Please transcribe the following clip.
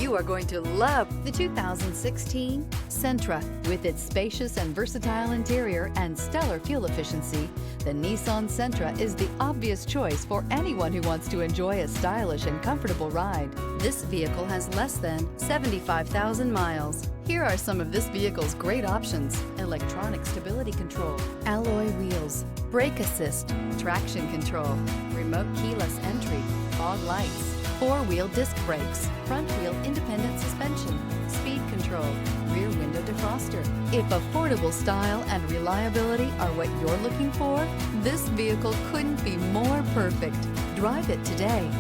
You are going to love the 2016 Sentra. With its spacious and versatile interior and stellar fuel efficiency, the Nissan Sentra is the obvious choice for anyone who wants to enjoy a stylish and comfortable ride. This vehicle has less than 75,000 miles. Here are some of this vehicle's great options: electronic stability control, alloy wheels, brake assist, traction control, remote keyless entry, fog lights, four-wheel disc brakes, front-wheel independent suspension, speed control, rear window defroster. If affordable style and reliability are what you're looking for, this vehicle couldn't be more perfect. Drive it today.